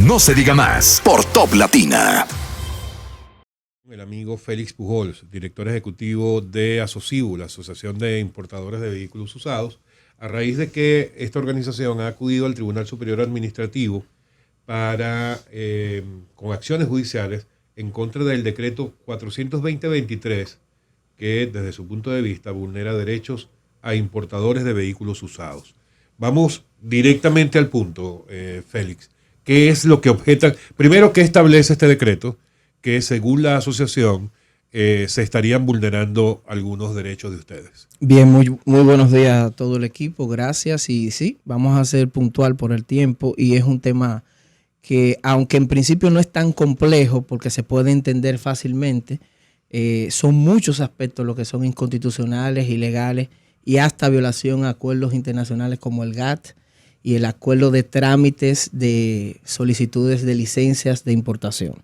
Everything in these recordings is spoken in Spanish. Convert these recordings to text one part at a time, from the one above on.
No se diga más por Top Latina. El amigo Félix Pujols, director ejecutivo de Asocibu, la Asociación de Importadores de Vehículos Usados, a raíz de que esta organización ha acudido al Tribunal Superior Administrativo para, con acciones judiciales en contra del decreto 420-23, que desde su punto de vista vulnera derechos a importadores de vehículos usados. Vamos directamente al punto, Félix. ¿Qué es lo que objetan? Primero, ¿qué establece este decreto? Que según la asociación se estarían vulnerando algunos derechos de ustedes. Bien, muy buenos días a todo el equipo, gracias. Y sí, vamos a ser puntual por el tiempo y es un tema que, aunque en principio no es tan complejo porque se puede entender fácilmente, son muchos aspectos los que son inconstitucionales, ilegales y hasta violación a acuerdos internacionales como el GATT y el acuerdo de trámites de solicitudes de licencias de importación.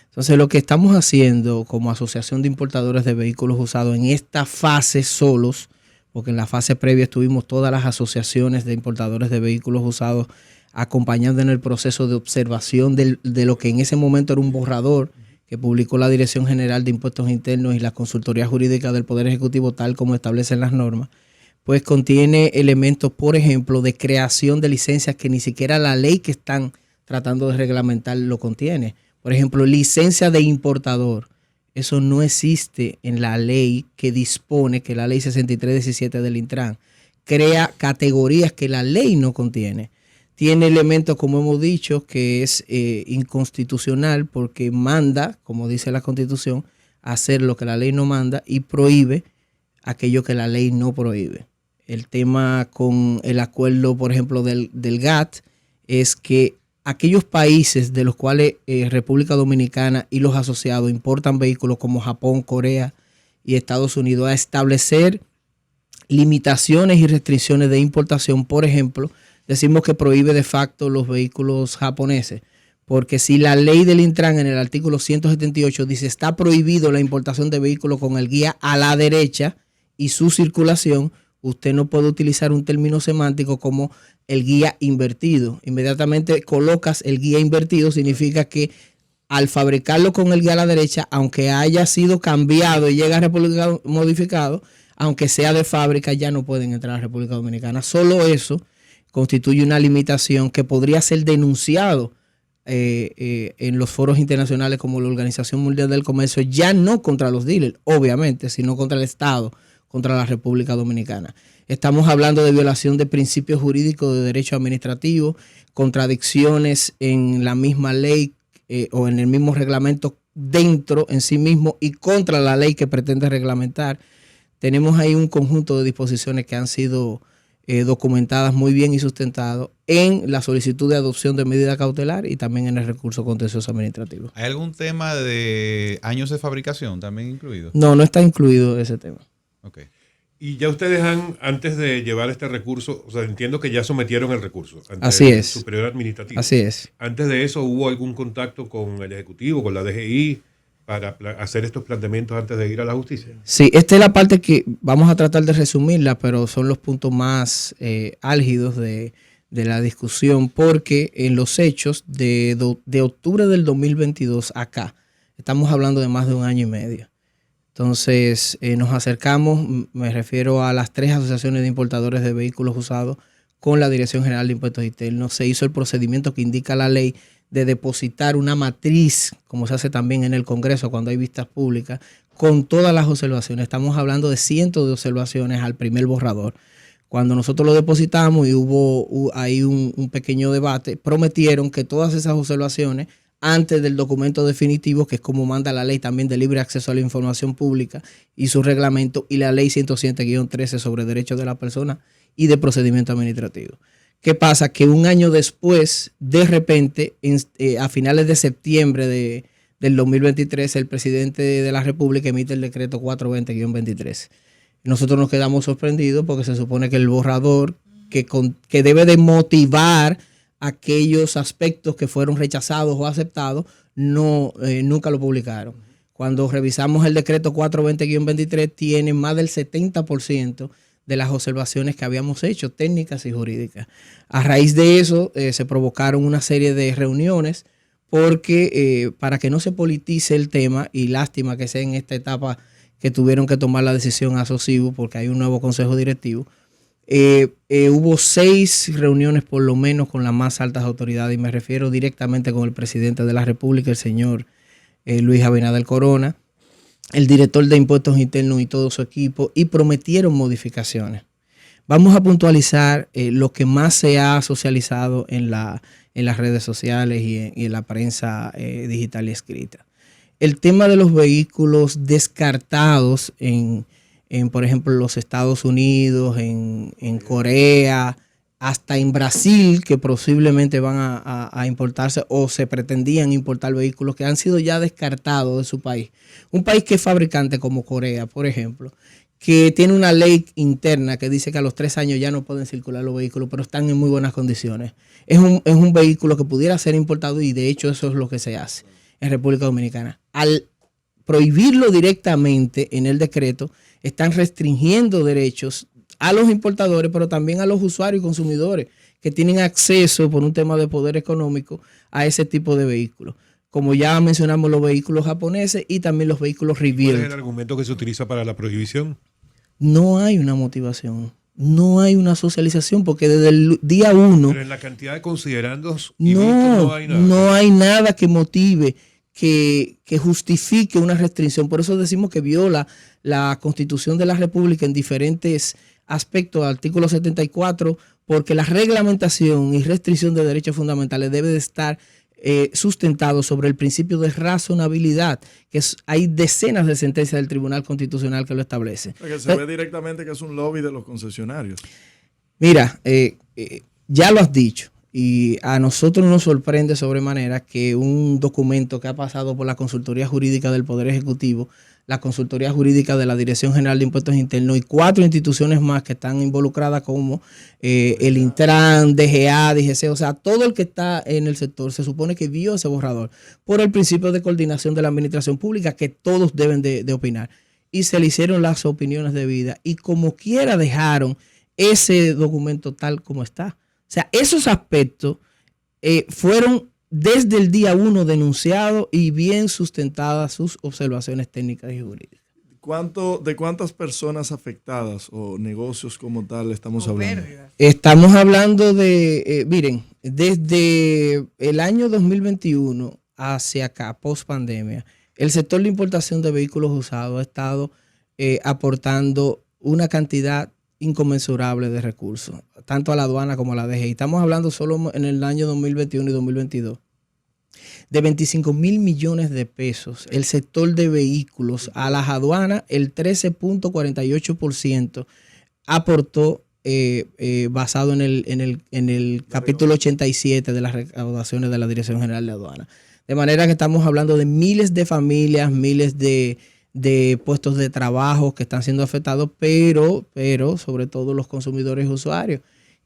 Entonces, lo que estamos haciendo como Asociación de Importadores de Vehículos Usados en esta fase solos, porque en la fase previa estuvimos todas las asociaciones de importadores de vehículos usados acompañando en el proceso de observación de lo que en ese momento era un borrador que publicó la Dirección General de Impuestos Internos y la Consultoría Jurídica del Poder Ejecutivo, tal como establecen las normas, pues contiene elementos, por ejemplo, de creación de licencias que ni siquiera la ley que están tratando de reglamentar lo contiene. Por ejemplo, licencia de importador. Eso no existe en la ley que dispone, que la ley 6317 del Intran crea categorías que la ley no contiene. Tiene elementos, como hemos dicho, que es inconstitucional porque manda, como dice la Constitución, hacer lo que la ley no manda y prohíbe aquello que la ley no prohíbe. El tema con el acuerdo, por ejemplo, del GATT es que aquellos países de los cuales República Dominicana y los asociados importan vehículos como Japón, Corea y Estados Unidos a establecer limitaciones y restricciones de importación. Por ejemplo, decimos que prohíbe de facto los vehículos japoneses, porque si la ley del Intran en el artículo 178 dice está prohibido la importación de vehículos con el guía a la derecha y su circulación, usted no puede utilizar un término semántico como el guía invertido. Inmediatamente colocas el guía invertido, significa que al fabricarlo con el guía a la derecha, aunque haya sido cambiado y llega a República modificado, aunque sea de fábrica, ya no pueden entrar a República Dominicana. Solo eso constituye una limitación que podría ser denunciado en los foros internacionales como la Organización Mundial del Comercio, ya no contra los dealers, obviamente, sino contra el Estado, contra la República Dominicana. Estamos hablando de violación de principios jurídicos de derecho administrativo, contradicciones en la misma ley o en el mismo reglamento dentro en sí mismo y contra la ley que pretende reglamentar. Tenemos ahí un conjunto de disposiciones que han sido documentadas muy bien y sustentadas en la solicitud de adopción de medida cautelar y también en el recurso contencioso administrativo. ¿Hay algún tema de años de fabricación también incluido? No, no está incluido ese tema. Okay. Y ya ustedes antes de llevar este recurso, o sea, entiendo que ya sometieron el recurso ante Así el es. Superior Administrativo. Así es. Antes de eso, ¿hubo algún contacto con el Ejecutivo, con la DGI, para hacer estos planteamientos antes de ir a la justicia? Sí, esta es la parte que vamos a tratar de resumirla, pero son los puntos más álgidos de la discusión, porque en los hechos de octubre del 2022 acá, estamos hablando de más de un año y medio. Entonces nos acercamos, me refiero a las 3 asociaciones de importadores de vehículos usados con la Dirección General de Impuestos Internos. Se hizo el procedimiento que indica la ley de depositar una matriz, como se hace también en el Congreso cuando hay vistas públicas, con todas las observaciones. Estamos hablando de cientos de observaciones al primer borrador. Cuando nosotros lo depositamos y hubo ahí un pequeño debate, prometieron que todas esas observaciones antes del documento definitivo, que es como manda la ley también de libre acceso a la información pública y su reglamento, y la ley 107-13 sobre derechos de la persona y de procedimiento administrativo. ¿Qué pasa? Que un año después, de repente, a finales de septiembre del 2023, el presidente de la República emite el decreto 420-23. Nosotros nos quedamos sorprendidos porque se supone que el borrador que debe de motivar aquellos aspectos que fueron rechazados o aceptados, nunca lo publicaron. Cuando revisamos el decreto 420-23, tiene más del 70% de las observaciones que habíamos hecho, técnicas y jurídicas. A raíz de eso, se provocaron una serie de reuniones porque para que no se politice el tema, y lástima que sea en esta etapa que tuvieron que tomar la decisión a Sosibu, porque hay un nuevo consejo directivo, hubo 6 reuniones por lo menos con las más altas autoridades, y me refiero directamente con el presidente de la República, el señor Luis Abinader Corona, el director de Impuestos Internos y todo su equipo, y prometieron modificaciones. Vamos a puntualizar lo que más se ha socializado en las redes sociales y en la prensa digital y escrita. El tema de los vehículos descartados por ejemplo, los Estados Unidos, en Corea, hasta en Brasil, que posiblemente van a importarse o se pretendían importar vehículos que han sido ya descartados de su país. Un país que es fabricante como Corea, por ejemplo, que tiene una ley interna que dice que a los 3 años ya no pueden circular los vehículos, pero están en muy buenas condiciones. Es un vehículo que pudiera ser importado, y de hecho eso es lo que se hace en República Dominicana. Al prohibirlo directamente en el decreto, están restringiendo derechos a los importadores, pero también a los usuarios y consumidores que tienen acceso por un tema de poder económico a ese tipo de vehículos. Como ya mencionamos, los vehículos japoneses y también los vehículos rebuild. ¿Cuál es el argumento que se utiliza para la prohibición? No hay una motivación, no hay una socialización, porque desde el día 1... Pero en la cantidad de considerandos no hay nada. No hay nada que motive, que justifique una restricción. Por eso decimos que viola la Constitución de la República en diferentes aspectos, artículo 74, porque la reglamentación y restricción de derechos fundamentales debe de estar sustentado sobre el principio de razonabilidad, hay decenas de sentencias del Tribunal Constitucional que lo establecen. Porque se ve directamente que es un lobby de los concesionarios. Mira, ya lo has dicho, y a nosotros nos sorprende sobremanera que un documento que ha pasado por la Consultoría Jurídica del Poder Ejecutivo, la Consultoría Jurídica de la Dirección General de Impuestos Internos y 4 instituciones más que están involucradas, como el Intran, DGA, DGC, o sea, todo el que está en el sector se supone que vio ese borrador por el principio de coordinación de la administración pública, que todos deben de opinar, y se le hicieron las opiniones debidas, y como quiera dejaron ese documento tal como está. O sea, esos aspectos fueron desde el día 1 denunciados y bien sustentadas sus observaciones técnicas y jurídicas. ¿De cuántas personas afectadas o negocios como tal estamos hablando? Estamos hablando de, miren, desde el año 2021 hacia acá, post pandemia, el sector de importación de vehículos usados ha estado aportando una cantidad inconmensurable de recursos, tanto a la aduana como a la DGI. Estamos hablando solo en el año 2021 y 2022 de 25,000 millones de pesos. El sector de vehículos a las aduanas, el 13.48% aportó basado en el capítulo 87 de las recaudaciones de la Dirección General de Aduanas. De manera que estamos hablando de miles de familias, miles de puestos de trabajo que están siendo afectados, pero sobre todo los consumidores y usuarios,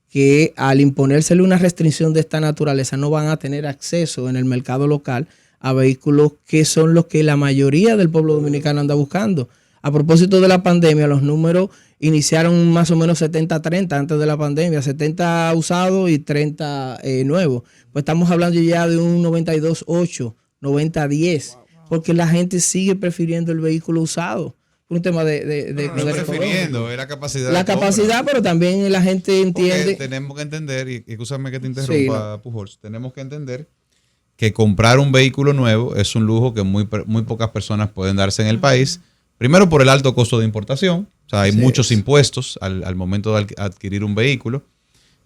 que al imponérsele una restricción de esta naturaleza no van a tener acceso en el mercado local a vehículos que son los que la mayoría del pueblo dominicano anda buscando. A propósito de la pandemia, los números iniciaron más o menos 70-30 antes de la pandemia, 70 usados y 30 nuevos. Pues estamos hablando ya de un 92-8, 90-10. Porque la gente sigue prefiriendo el vehículo usado por un tema de prefiriendo, es la capacidad. La capacidad, pero también la gente entiende. Porque tenemos que entender, y escúchame que te interrumpa, sí, Pujols, tenemos que entender que comprar un vehículo nuevo es un lujo que muy pocas personas pueden darse en el país. Primero, por el alto costo de importación, o sea, hay muchos impuestos al momento de adquirir un vehículo.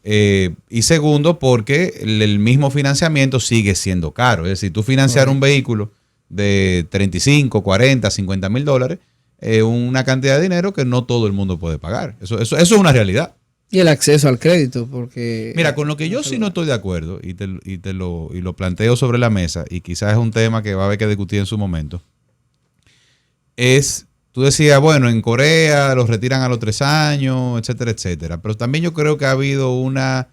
Y segundo, porque el mismo financiamiento sigue siendo caro. Es decir, tú financiar un vehículo de 35, 40, 50 mil dólares, una cantidad de dinero que no todo el mundo puede pagar. Eso es una realidad. Y el acceso al crédito, porque... Mira, con lo que yo sí no estoy de acuerdo, y lo planteo sobre la mesa, y quizás es un tema que va a haber que discutir en su momento, tú decías, bueno, en Corea los retiran a los 3 años, etcétera, etcétera. Pero también yo creo que ha habido una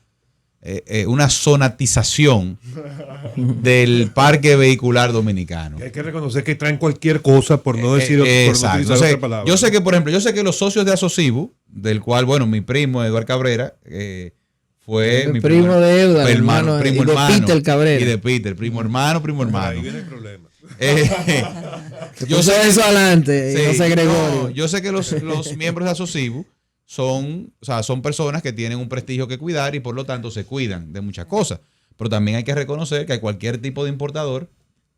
zonatización del parque vehicular dominicano. Hay que reconocer que traen cualquier cosa, por no decir exacto. utilizar otra palabra. Yo sé que, por ejemplo, los socios de Asocibu, del cual, bueno, mi primo Eduardo Cabrera fue mi primo de Euda, hermano, primo y de hermano, Peter Cabrera. y de Peter, primo hermano. Ahí viene el problema. Yo sé eso adelante, Sí, no sé Gregorio. no, yo sé que los miembros de Asocibu son personas que tienen un prestigio que cuidar y por lo tanto se cuidan de muchas cosas. Pero también hay que reconocer que hay cualquier tipo de importador,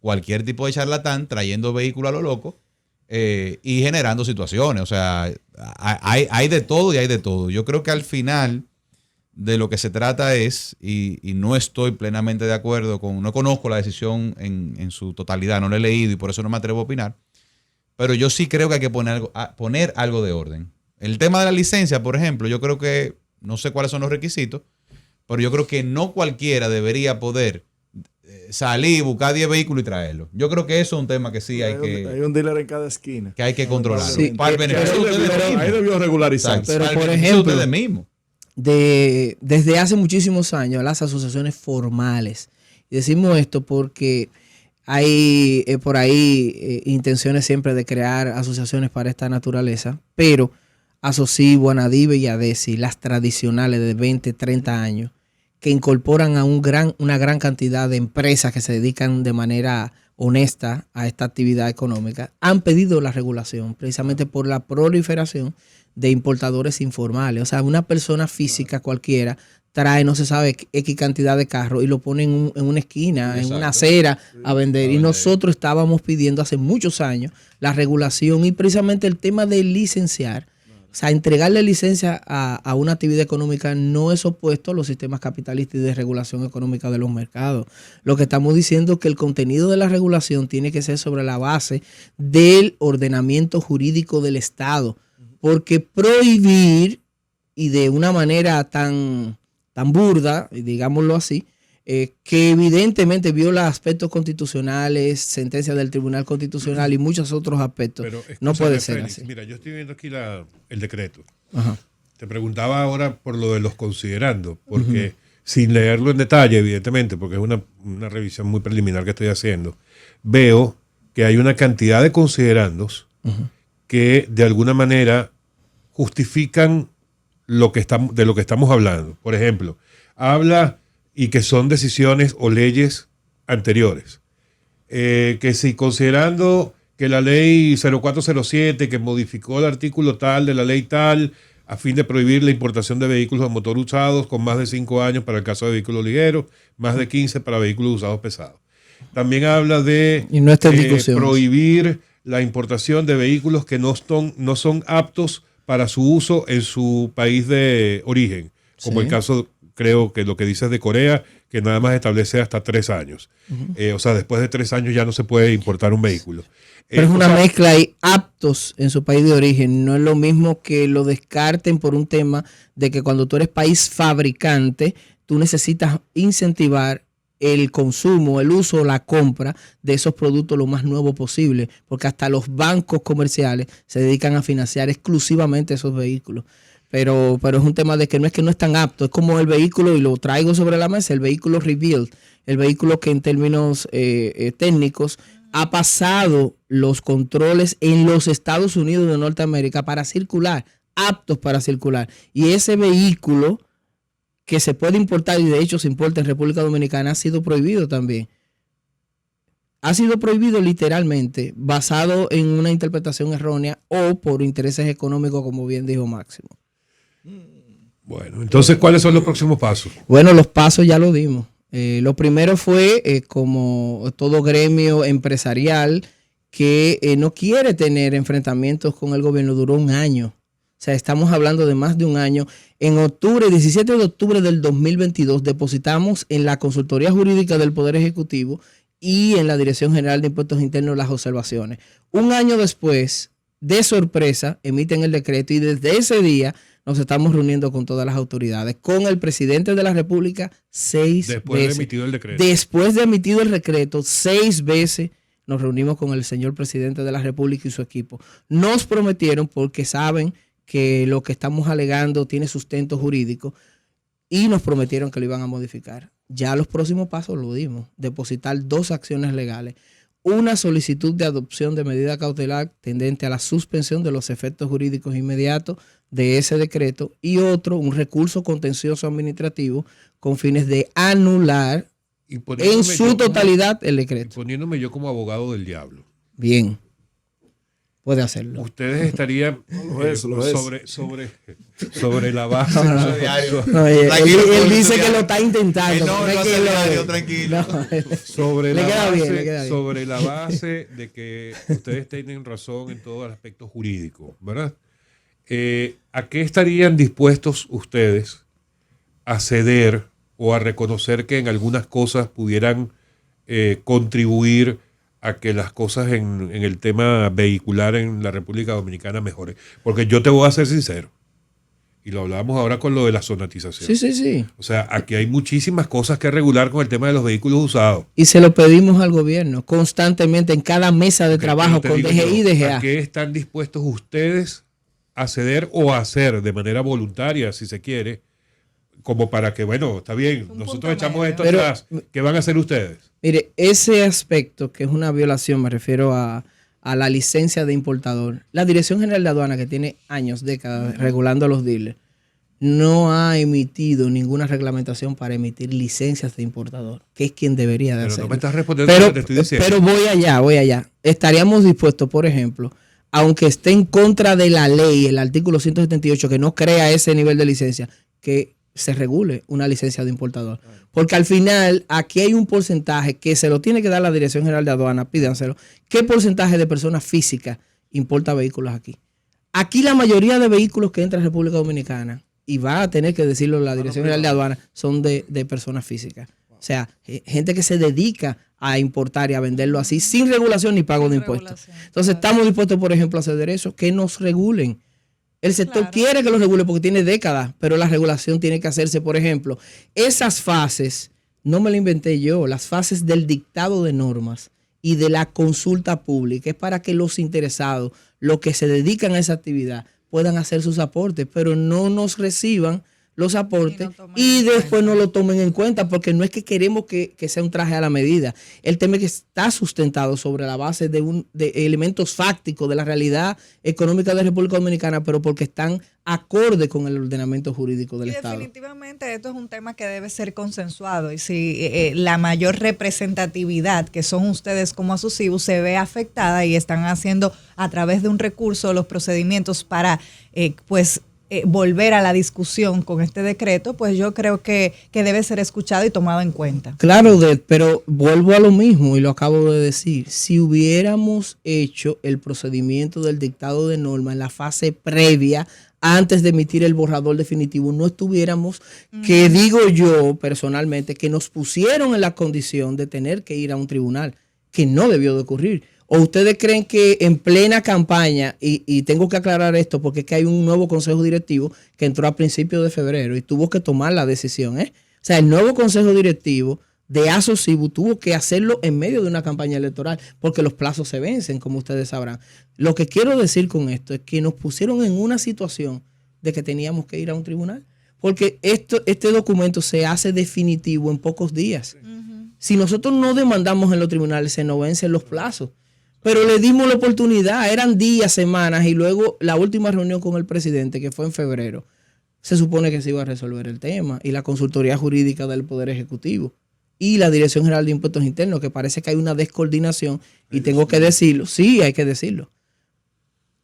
cualquier tipo de charlatán trayendo vehículos a lo loco y generando situaciones. O sea, hay de todo y hay de todo. Yo creo que al final de lo que se trata es, y no estoy plenamente de acuerdo no conozco la decisión en su totalidad, no la he leído y por eso no me atrevo a opinar, pero yo sí creo que hay que poner algo de orden. El tema de la licencia, por ejemplo, yo creo que, no sé cuáles son los requisitos, pero yo creo que no cualquiera debería poder salir, buscar 10 vehículos y traerlos. Yo creo que eso es un tema que sí hay un dealer en cada esquina. que hay que controlar. Sí, para el beneficio de ustedes mismos. Ahí debió regularizar. Pero, Para el por beneficio de ejemplo, ustedes mismos. desde hace muchísimos años las asociaciones formales, y decimos esto porque hay por ahí intenciones siempre de crear asociaciones para esta naturaleza, pero Asocibu, Anadive y Adesi, las tradicionales de 20, 30 años, que incorporan a una gran cantidad de empresas que se dedican de manera honesta a esta actividad económica, han pedido la regulación precisamente por la proliferación de importadores informales. O sea, una persona física cualquiera trae, no se sabe, X cantidad de carros y lo pone en una esquina, Exacto. en una acera a vender. Y nosotros estábamos pidiendo hace muchos años la regulación y precisamente el tema de licenciar. O sea, entregarle licencia a una actividad económica no es opuesto a los sistemas capitalistas y de regulación económica de los mercados. Lo que estamos diciendo es que el contenido de la regulación tiene que ser sobre la base del ordenamiento jurídico del Estado. Porque prohibir, y de una manera tan burda, digámoslo así, que evidentemente viola aspectos constitucionales, sentencias del Tribunal Constitucional y muchos otros aspectos, Pero, no puede escúchame, ser Félix, así. Mira, yo estoy viendo aquí el decreto. Ajá. Te preguntaba ahora por lo de los considerando, porque sin leerlo en detalle, evidentemente, porque es una revisión muy preliminar que estoy haciendo, veo que hay una cantidad de considerandos que de alguna manera justifican de lo que estamos hablando. Por ejemplo, habla y que son decisiones o leyes anteriores. Que si considerando que la ley 0407, que modificó el artículo tal de la ley tal, a fin de prohibir la importación de vehículos a motor usados con más de 5 años para el caso de vehículos ligeros, más de 15 para vehículos usados pesados. También habla de y no está en discusión. Prohibir la importación de vehículos que no son aptos para su uso en su país de origen, como el caso, creo que lo que dices de Corea, que nada más establece hasta 3 años. O sea, después de 3 años ya no se puede importar un vehículo. Pero es una mezcla y aptos en su país de origen. No es lo mismo que lo descarten por un tema de que cuando tú eres país fabricante, tú necesitas incentivar el consumo, el uso, la compra de esos productos lo más nuevo posible, porque hasta los bancos comerciales se dedican a financiar exclusivamente esos vehículos. Pero es un tema de que no es tan apto, es como el vehículo, y lo traigo sobre la mesa, el vehículo rebuild, el vehículo que en términos técnicos ha pasado los controles en los Estados Unidos de Norteamérica para circular, aptos para circular. Y ese vehículo que se puede importar, y de hecho se importa en República Dominicana, ha sido prohibido también. Ha sido prohibido literalmente, basado en una interpretación errónea o por intereses económicos, como bien dijo Máximo. Bueno, entonces, ¿cuáles son los próximos pasos? Bueno, los pasos ya lo dimos. Lo primero fue, como todo gremio empresarial, que no quiere tener enfrentamientos con el gobierno, duró un año. O sea, estamos hablando de más de un año. En octubre, 17 de octubre del 2022, depositamos en la Consultoría Jurídica del Poder Ejecutivo y en la Dirección General de Impuestos Internos las observaciones. Un año después, de sorpresa, emiten el decreto y desde ese día nos estamos reuniendo con todas las autoridades, con el presidente de la República 6 veces. Después de emitido el decreto. Después de emitido el decreto, 6 veces nos reunimos con el señor presidente de la República y su equipo. Nos prometieron, porque saben que lo que estamos alegando tiene sustento jurídico, y nos prometieron que lo iban a modificar. Ya los próximos pasos lo dimos, depositar 2 acciones legales. una solicitud de adopción de medida cautelar tendente a la suspensión de los efectos jurídicos inmediatos de ese decreto y otro, un recurso contencioso administrativo con fines de anular Y en poniéndome su yo totalidad el como, decreto. poniéndome yo como abogado del diablo. Bien, puede hacerlo. Ustedes estarían Lo es. sobre la base. No, él dice que lo está intentando. No, es no que hace lo- diario, tranquilo. Sobre Le la, queda base, bien, le queda bien. sobre la base de que ustedes tienen razón en todo el aspecto jurídico, ¿verdad? ¿A qué estarían dispuestos ustedes a ceder o a reconocer que en algunas cosas pudieran contribuir a que las cosas en el tema vehicular en la República Dominicana mejoren? Porque yo te voy a ser sincero, y lo hablábamos ahora con lo de la zonatización. Sí. O sea, aquí hay muchísimas cosas que regular con el tema de los vehículos usados. Y se lo pedimos al gobierno constantemente en cada mesa de trabajo Pero te con digo DGI y yo, DGA. ¿a qué están dispuestos ustedes a ceder o a hacer de manera voluntaria, si se quiere, como para que, bueno, está bien, Un nosotros punto echamos medio. esto Pero- atrás, ¿qué van a hacer ustedes? Mire, ese aspecto que es una violación, me refiero a la licencia de importador. La Dirección General de Aduana, que tiene años, décadas, regulando a los dealers, no ha emitido ninguna reglamentación para emitir licencias de importador, que es quien debería de Pero hacerlo. no me estás respondiendo lo que te estoy diciendo. Pero voy allá. Estaríamos dispuestos, por ejemplo, aunque esté en contra de la ley, el artículo 178, que no crea ese nivel de licencia, que se regule una licencia de importador. Porque al final, aquí hay un porcentaje que se lo tiene que dar la Dirección General de Aduana, pídanselo. ¿Qué porcentaje de personas físicas importa vehículos aquí? Aquí la mayoría de vehículos que entran a República Dominicana, y va a tener que decirlo la Dirección General de Aduana, son de personas físicas. O sea, gente que se dedica a importar y a venderlo así, sin regulación ni pago Sin de impuestos. regulación, Entonces, claro. estamos dispuestos, por ejemplo, a ceder eso, que nos regulen. El sector Claro. quiere que lo regule porque tiene décadas, pero la regulación tiene que hacerse, por ejemplo, esas fases, no me lo inventé yo, las fases del dictado de normas y de la consulta pública, es para que los interesados, los que se dedican a esa actividad, puedan hacer sus aportes, pero no nos reciban los aportes tomen y en después cuenta. no lo tomen en cuenta, porque no es que queremos que sea un traje a la medida. El tema es que está sustentado sobre la base de elementos fácticos de la realidad económica de la República Dominicana, pero porque están acorde con el ordenamiento jurídico del Y Estado. definitivamente esto es un tema que debe ser consensuado y si la mayor representatividad que son ustedes como asociados se ve afectada y están haciendo a través de un recurso los procedimientos para volver a la discusión con este decreto, pues yo creo que debe ser escuchado y tomado en cuenta. Claro, pero vuelvo a lo mismo y lo acabo de decir. Si hubiéramos hecho el procedimiento del dictado de norma en la fase previa, antes de emitir el borrador definitivo, no estuviéramos, que digo yo personalmente, que nos pusieron en la condición de tener que ir a un tribunal, que no debió de ocurrir. ¿O ustedes creen que en plena campaña, y tengo que aclarar esto porque es que hay un nuevo consejo directivo que entró a principios de febrero y tuvo que tomar la decisión, O sea, el nuevo consejo directivo de Asocibu tuvo que hacerlo en medio de una campaña electoral porque los plazos se vencen, como ustedes sabrán. Lo que quiero decir con esto es que nos pusieron en una situación de que teníamos que ir a un tribunal porque este documento se hace definitivo en pocos días. Si nosotros no demandamos en los tribunales, se nos vencen los plazos. Pero le dimos la oportunidad, eran días, semanas, y luego la última reunión con el presidente, que fue en febrero, se supone que se iba a resolver el tema, y la consultoría jurídica del Poder Ejecutivo, y la Dirección General de Impuestos Internos, que parece que hay una descoordinación, y tengo que decirlo, sí, hay que decirlo.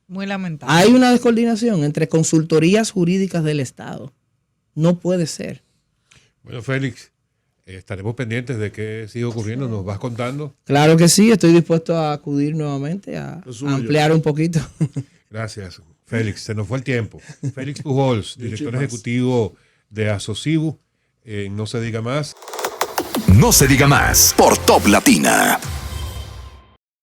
Muy lamentable. Hay una descoordinación entre consultorías jurídicas del Estado. No puede ser. Bueno, Félix, estaremos pendientes de qué sigue ocurriendo, nos vas contando. Claro que sí, estoy dispuesto a acudir nuevamente, a Lo suyo. ampliar un poquito. Gracias, Félix. Se nos fue el tiempo. Félix Pujols, director más. ejecutivo de Asocibu. No se diga más. No se diga más por Top Latina.